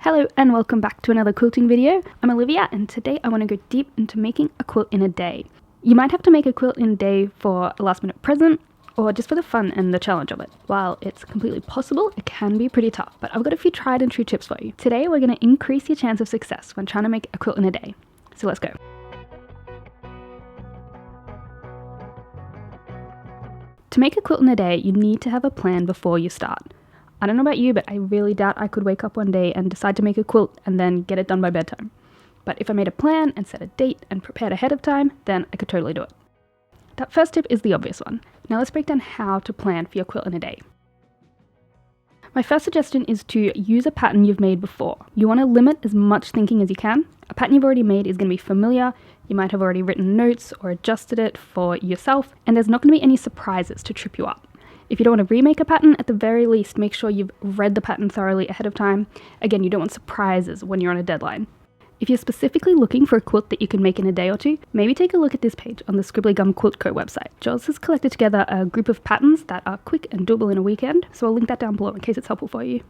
Hello and welcome back to another quilting video. I'm Olivia and today I want to go deep into making a quilt in a day. You might have to make a quilt in a day for a last minute present or just for the fun and the challenge of it. While it's completely possible, it can be pretty tough, but I've got a few tried and true tips for you. Today we're going to increase your chance of success when trying to make a quilt in a day. So let's go. To make a quilt in a day, you need to have a plan before you start. I don't know about you, but I really doubt I could wake up one day and decide to make a quilt and then get it done by bedtime. But if I made a plan and set a date and prepared ahead of time, then I could totally do it. That first tip is the obvious one. Now let's break down how to plan for your quilt in a day. My first suggestion is to use a pattern you've made before. You want to limit as much thinking as you can. A pattern you've already made is going to be familiar. You might have already written notes or adjusted it for yourself, and there's not going to be any surprises to trip you up. If you don't want to remake a pattern, at the very least, make sure you've read the pattern thoroughly ahead of time. Again, you don't want surprises when you're on a deadline. If you're specifically looking for a quilt that you can make in a day or two, maybe take a look at this page on the Scribbly Gum Quilt Co website. Jules has collected together a group of patterns that are quick and doable in a weekend, so I'll link that down below in case it's helpful for you.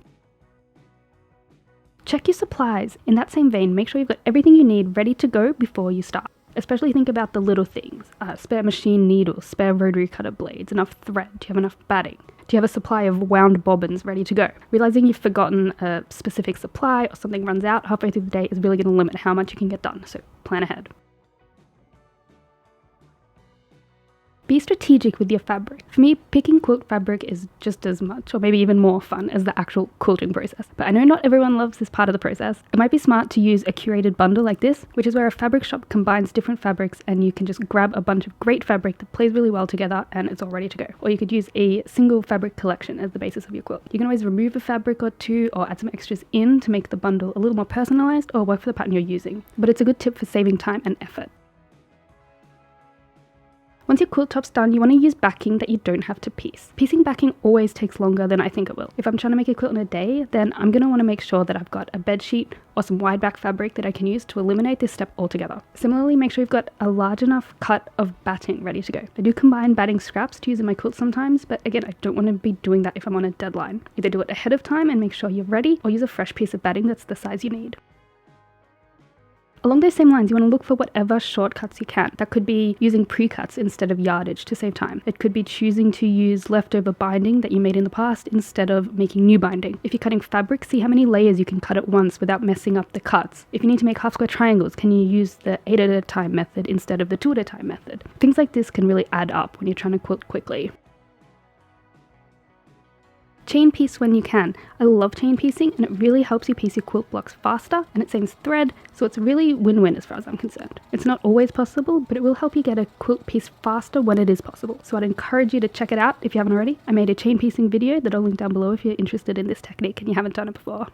Check your supplies. In that same vein, make sure you've got everything you need ready to go before you start. Especially think about the little things. Spare machine needles, spare rotary cutter blades, enough thread, do you have enough batting? Do you have a supply of wound bobbins ready to go? Realizing you've forgotten a specific supply or something runs out halfway through the day is really going to limit how much you can get done, so plan ahead. Be strategic with your fabric. For me, picking quilt fabric is just as much, or maybe even more fun as the actual quilting process. But I know not everyone loves this part of the process. It might be smart to use a curated bundle like this, which is where a fabric shop combines different fabrics and you can just grab a bunch of great fabric that plays really well together and it's all ready to go. Or you could use a single fabric collection as the basis of your quilt. You can always remove a fabric or two or add some extras in to make the bundle a little more personalized or work for the pattern you're using. But it's a good tip for saving time and effort. Once your quilt top's done, you want to use backing that you don't have to piece. Piecing backing always takes longer than I think it will. If I'm trying to make a quilt in a day, then I'm going to want to make sure that I've got a bed sheet or some wide back fabric that I can use to eliminate this step altogether. Similarly, make sure you've got a large enough cut of batting ready to go. I do combine batting scraps to use in my quilt sometimes, but again, I don't want to be doing that if I'm on a deadline. Either do it ahead of time and make sure you're ready, or use a fresh piece of batting that's the size you need. Along those same lines, you want to look for whatever shortcuts you can. That could be using pre-cuts instead of yardage to save time. It could be choosing to use leftover binding that you made in the past instead of making new binding. If you're cutting fabric, see how many layers you can cut at once without messing up the cuts. If you need to make half square triangles, can you use the 8 at a time method instead of the 2 at a time method? Things like this can really add up when you're trying to quilt quickly. Chain piece when you can. I love chain piecing and it really helps you piece your quilt blocks faster and it saves thread, so it's really win-win as far as I'm concerned. It's not always possible, but it will help you get a quilt piece faster when it is possible. So I'd encourage you to check it out if you haven't already. I made a chain piecing video that I'll link down below if you're interested in this technique and you haven't done it before.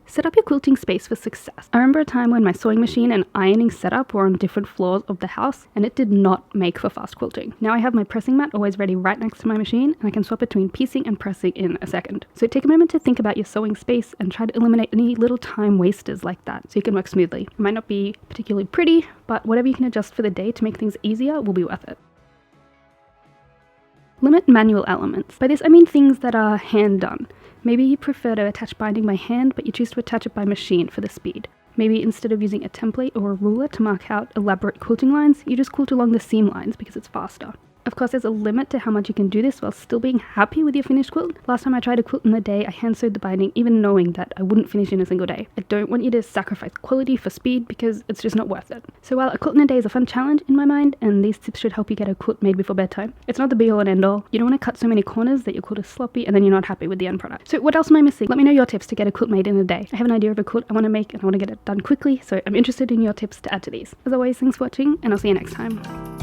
Set up your quilting space for success. I remember a time when my sewing machine and ironing setup were on different floors of the house and it did not make for fast quilting. Now I have my pressing mat always ready right next to my machine and I can swap between piecing and pressing in a second. So take a moment to think about your sewing space and try to eliminate any little time wasters like that so you can work smoothly. It might not be particularly pretty, but whatever you can adjust for the day to make things easier will be worth it. Limit manual elements. By this I mean things that are hand done. Maybe you prefer to attach binding by hand, but you choose to attach it by machine for the speed. Maybe instead of using a template or a ruler to mark out elaborate quilting lines, you just quilt along the seam lines because it's faster. Of course, there's a limit to how much you can do this while still being happy with your finished quilt. Last time I tried a quilt in the day, I hand sewed the binding even knowing that I wouldn't finish in a single day. I don't want you to sacrifice quality for speed because it's just not worth it. So while a quilt in a day is a fun challenge in my mind, and these tips should help you get a quilt made before bedtime, it's not the be all and end all. You don't want to cut so many corners that your quilt is sloppy and then you're not happy with the end product. So what else am I missing? Let me know your tips to get a quilt made in a day. I have an idea of a quilt I want to make and I want to get it done quickly, so I'm interested in your tips to add to these. As always, thanks for watching and I'll see you next time.